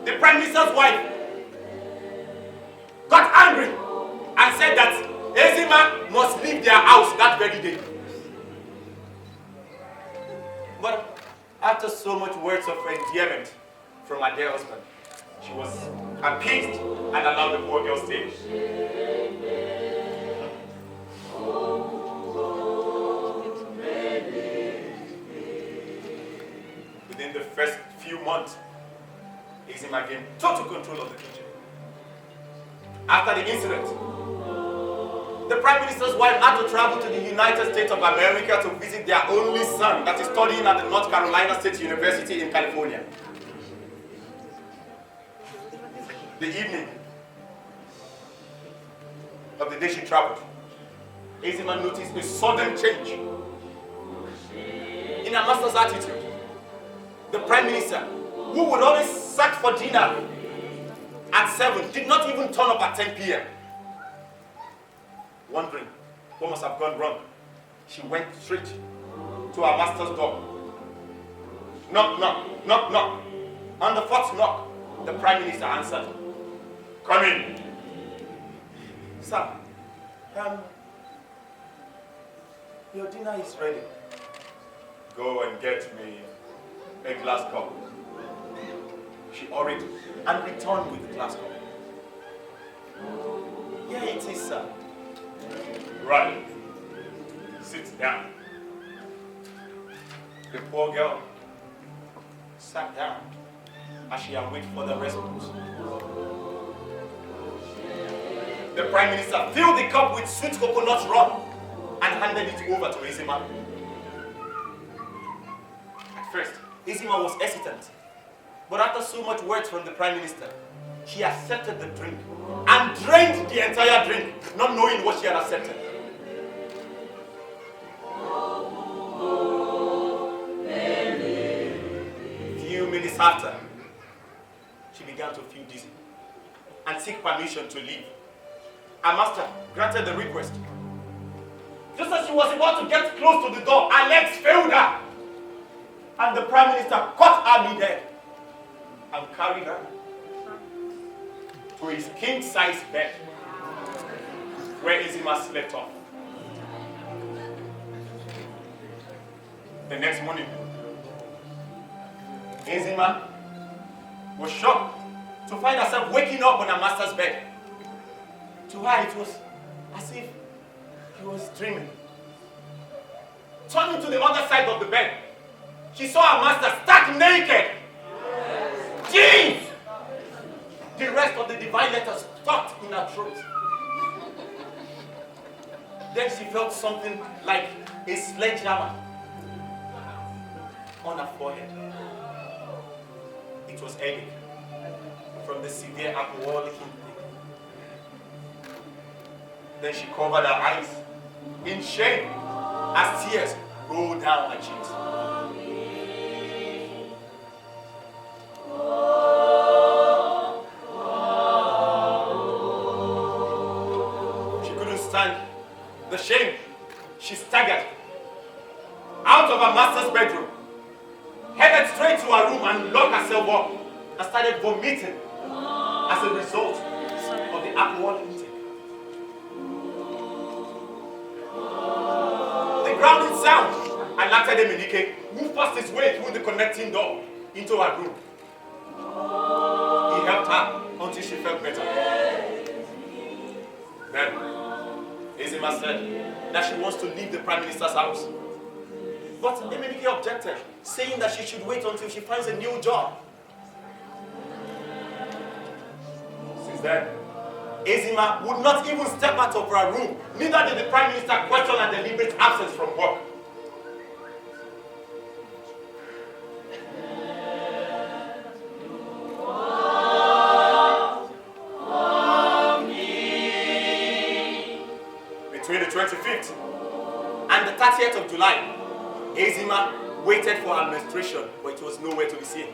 The Prime Minister's wife got angry and said that Izima must leave their house that very day. But after so much words of endearment from her dear husband, she was appeased and allowed the poor girl stay. Within the first few months, Izima gained total control of the kitchen. After the incident, the Prime Minister's wife had to travel to the United States of America to visit their only son that is studying at the North Carolina State University in California. The evening of the day she traveled, Izima noticed a sudden change in her master's attitude. The Prime Minister, who would always sat for dinner at 7, did not even turn up at 10 p.m. Wondering what must have gone wrong, she went straight to her master's door. Knock, knock, knock, knock. On the fourth knock, the Prime Minister answered. Come in. Sir, your dinner is ready. Go and get me a glass cup. She hurried and returned with the glass cup. Here it is, sir. Right. Sit down. The poor girl sat down as she awaited for the response. The Prime Minister filled the cup with sweet coconut rum and handed it over to Izima. At first, Izima was hesitant, but after so much words from the Prime Minister, she accepted the drink and drank the entire drink, not knowing what she had accepted. Few minutes after, she began to feel dizzy and seek permission to leave. Her master granted the request. Just as she was about to get close to the door, her legs failed her, and the Prime Minister caught her mid-air and carried her to his king-size bed, where Izima slept off. The next morning, Izima was shocked to find herself waking up on her master's bed. To her, it was as if he was dreaming. Turning to the other side of the bed, she saw her master stark naked. Jeez! The rest of the divine letters stuck in her throat. Then she felt something like a sledgehammer on her forehead. It was headache from the severe alcoholic intake. Then she covered her eyes in shame as tears roll down my cheeks. She couldn't stand the shame. She staggered out of her master's bedroom, headed straight to her room and locked herself up and started vomiting as a result of the alcohol intake. The grounding sound and Adedimeji, who forced his way through the connecting door into her room. He helped her until she felt better. Then, Ezima said that she wants to leave the Prime Minister's house. But Adedimeji objected, saying that she should wait until she finds a new job. Since then, Ezima would not even step out of her room. Neither did the Prime Minister question her deliberate absence from work. Between the 25th and the 30th of July, Ezima waited for her menstruation, but it was nowhere to be seen.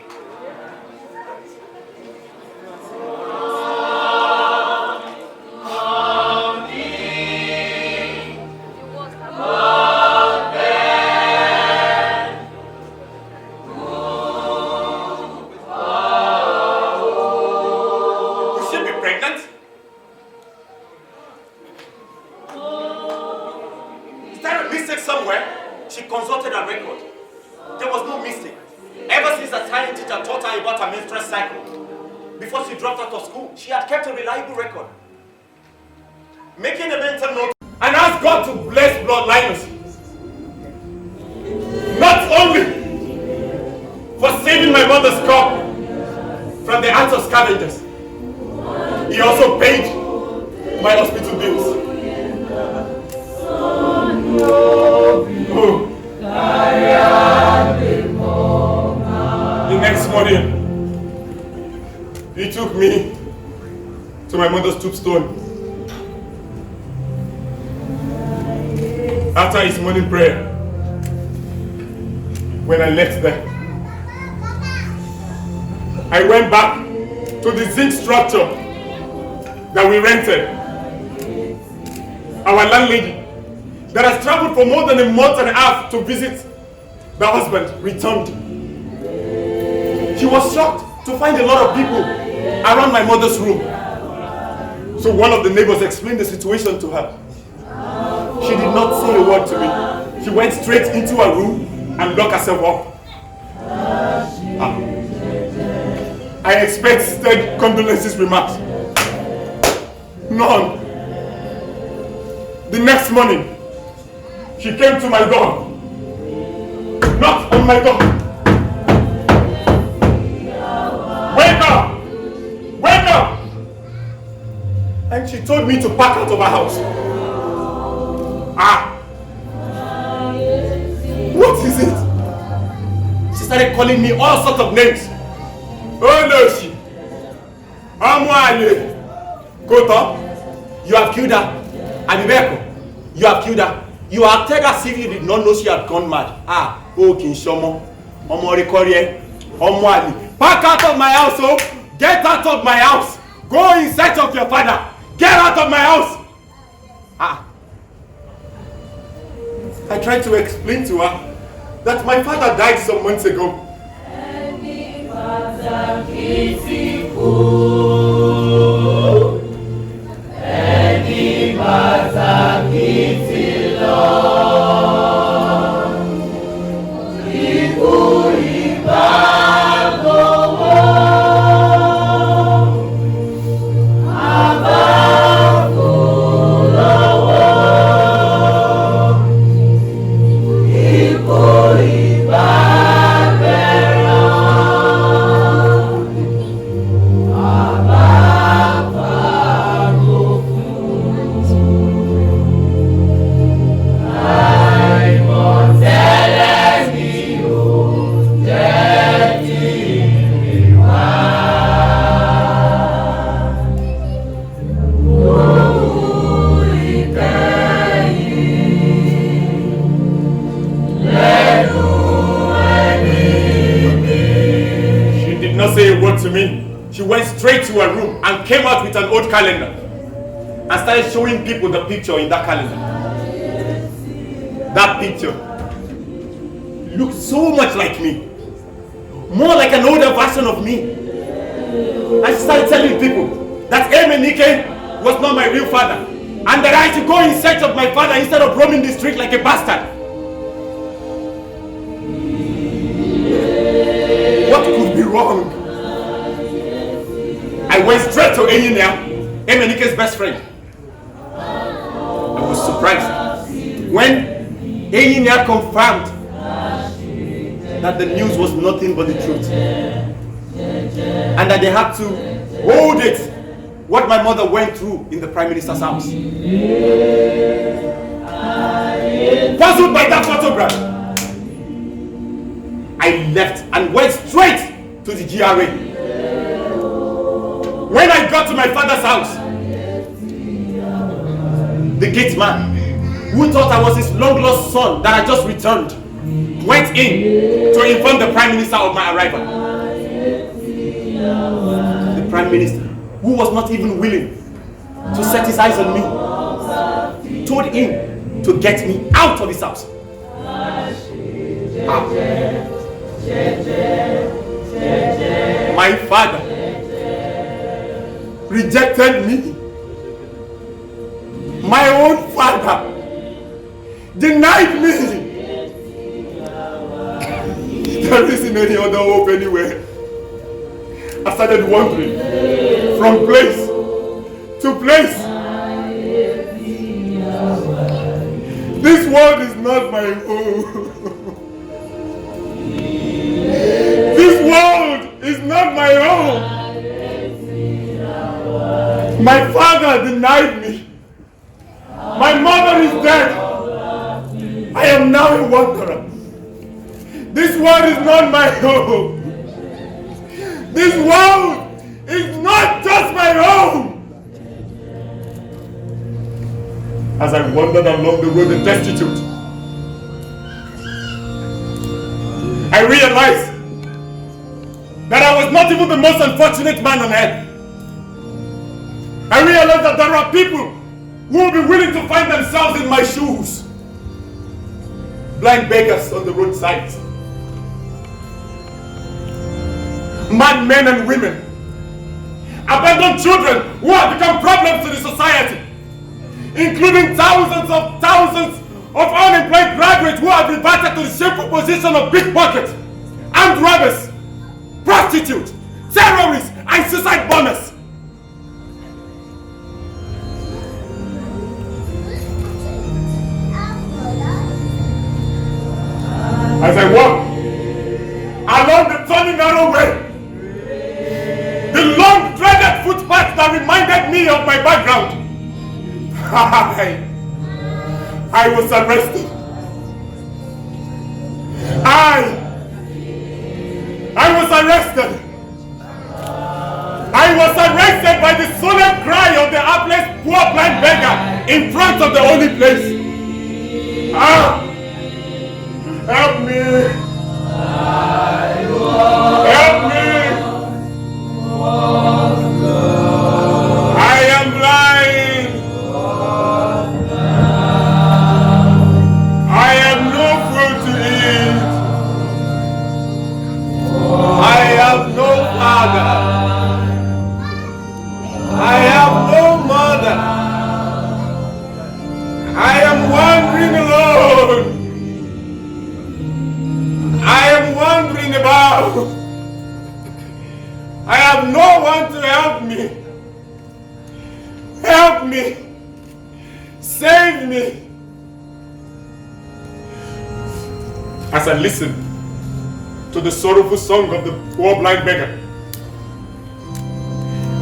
Could she be pregnant? Is there a mistake somewhere? She consulted her record. There was no mistake. Ever since her science teacher taught her about her menstrual cycle, before she dropped out of school, she had kept a reliable record. Making a mental note and asked God to bless bloodliners. Not only for saving my mother's cup from the hands of scavengers, he also paid my hospital bills. Oh. The next morning, he took me to my mother's tombstone. After his morning prayer, when I left there, I went back to the zinc structure that we rented. Our landlady, that has traveled for more than a month and a half to visit the husband, returned. She was shocked to find a lot of people around my mother's room. So one of the neighbors explained the situation to her. She did not say a word to me. She went straight into her room and locked herself up. I expected condolences remarks. None. The next morning, she came to my door, knocked on my door. Wake up! Wake up! And she told me to pack out of her house. What is it? She started calling me all sorts of names. Oh no, she. Amwale. Kota, you have killed her. Adibeko, you have killed her. You acted as if you did not know she had gone mad. Kinshomo. Omorekorie. Omwali. Pack out of my house, oh! Get out of my house! Go in search of your father! Get out of my house! I tried to explain to her that my father died some months ago. gun to me, she went straight to her room and came out with an old calendar and started showing people the picture in that calendar. That picture looked so much like me, more like an older version of me. And she started telling people that Emenike was not my real father and that I should go in search of my father instead of roaming the street like a bastard. What could be wrong? I went straight to Enyinia, Emenike's best friend. I was surprised when Enyinia confirmed that the news was nothing but the truth and that they had to hold it, what my mother went through in the Prime Minister's house. Puzzled by that photograph, I left and went straight to the GRA. When I got to my father's house, the gate man, who thought I was his long-lost son that I just returned, went in to inform the Prime Minister of my arrival. The Prime Minister, who was not even willing to set his eyes on me, told him to get me out of his house. My father rejected me. My own father denied me. There isn't any other hope anywhere. I started wandering from place to place. This world is not my home. This world is not my home. My father denied me. My mother is dead. I am now a wanderer. This world is not my home. This world is not just my home. As I wandered along the road destitute, I realized that I was not even the most unfortunate man on earth. I realized that there are people who will be willing to find themselves in my shoes. Blind beggars on the roadside. Mad men and women. Abandoned children who have become problems to the society. Including thousands of unemployed graduates who have reverted to the shameful position of pickpockets, armed robbers, prostitutes, terrorists, and suicide bombers. As I walk along the turning narrow way, the long dreaded footpath that reminded me of my background, I was arrested. I was arrested. I was arrested by the solemn cry of the hapless poor blind beggar in front of the holy place. Help me! Help me! I am blind! I have no food to eat! I have no father! I have no mother! I am wandering alone! I am wandering about. I have no one to help me. Help me. Save me. As I listened to the sorrowful song of the poor blind beggar,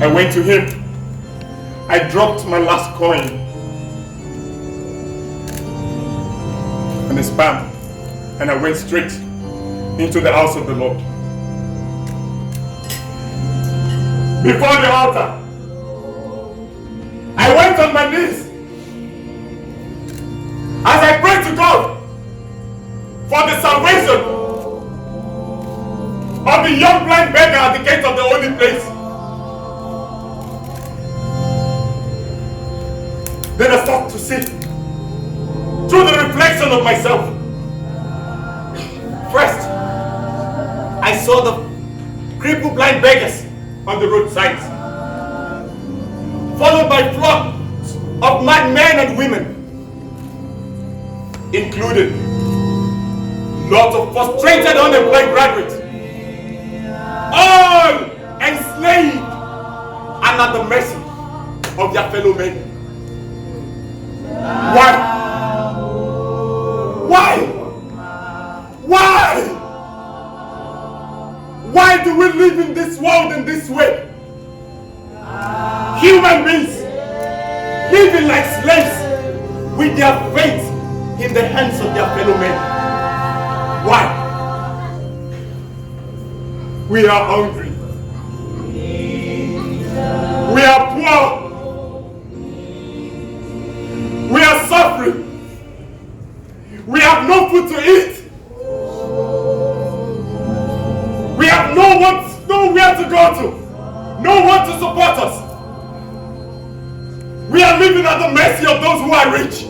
I went to him. I dropped my last coin on his palm, and I went straight into the house of the Lord. Before the altar, I went on my knees as I prayed to God for the salvation of the young blind beggar at the gate of the holy place. Then I start to see through the reflection of myself. First, I saw the crippled blind beggars on the roadside, followed by flocks of mad men and women, including lots of frustrated unemployed graduates, all enslaved and at the mercy of their fellow men. Why? Why do we live in this world in this way? Human beings living like slaves with their fate in the hands of their fellow men. Why? We are hungry. We are poor. We are suffering. We have no food to eat. We have nowhere to go to. No one to support us. We are living at the mercy of those who are rich.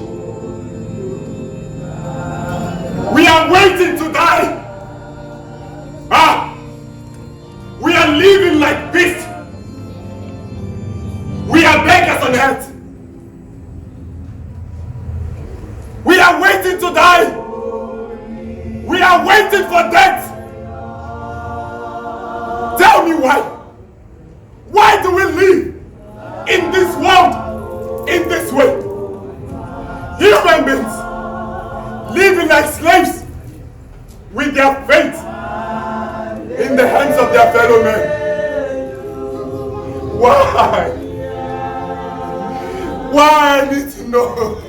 We are waiting to die. We are living like beasts. We are beggars on earth. We are waiting to die. We are waiting for death. Tell me why. Why do we live in this world in this way? Human beings living like slaves with their fate in the hands of their fellow men. Why? Why? I need to know.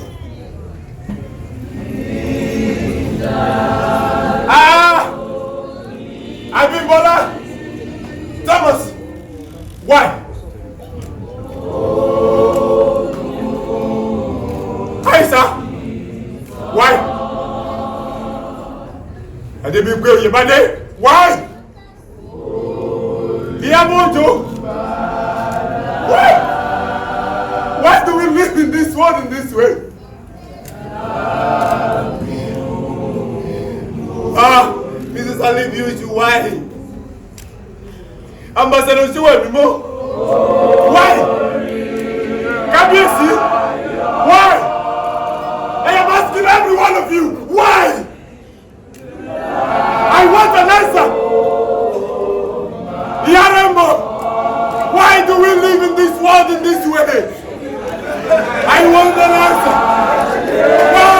Abimbola, Thomas, why? Hi, sir. Why? Adedimeji, why? Iyabo Ojo, why? Why do we live in this world in this way? Mrs. Ali Beauty, why? Ambassador Bimbo, why? Can you see? Why? I am asking every one of you, why? I want an answer. Yarembo, why do we live in this world in this way? I want an answer. Why?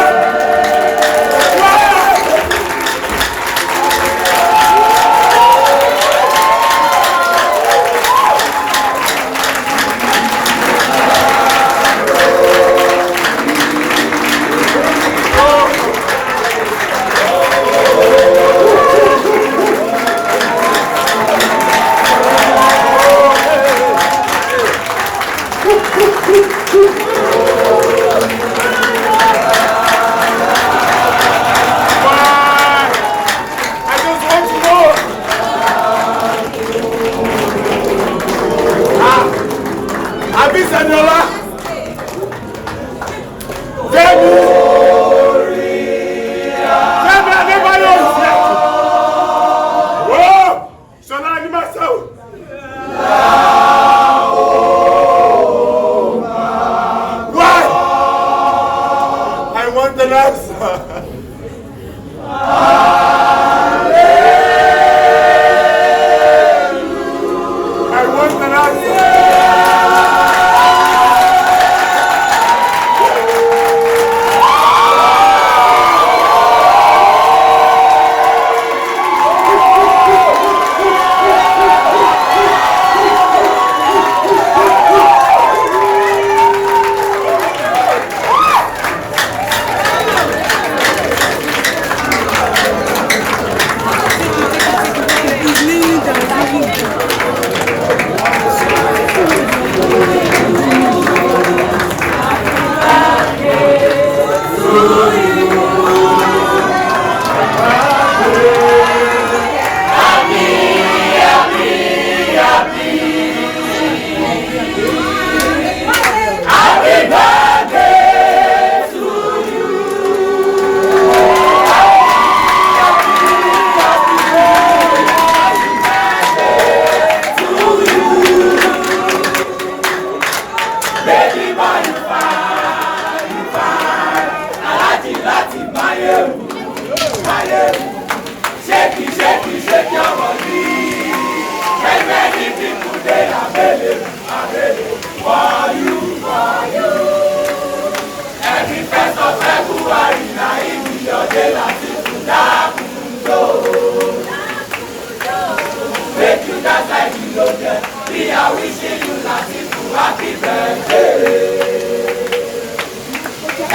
ló jẹ́. We are wishing you Lateef happy birthday.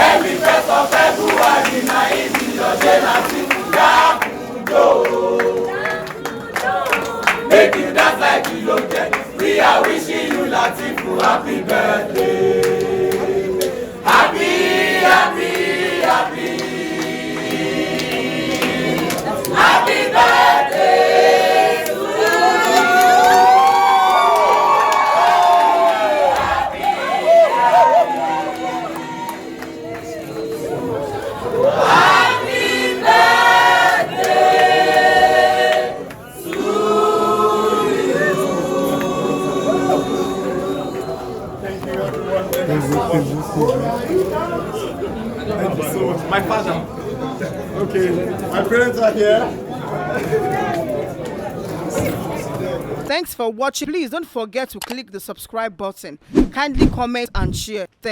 Every 1st of February na easy lọ́jẹ́ Lateef dákúndó. Make you dance like you ló jẹ́. We are wishing you Lateef happy birthday. Happy, happy, happy. Happy birthday to you. Happy, happy birthday to you. Thank you, everyone. Thank you so much. My father. Okay, my parents are here. Thanks for watching. Please don't forget to click the subscribe button. Kindly comment and share. Thanks.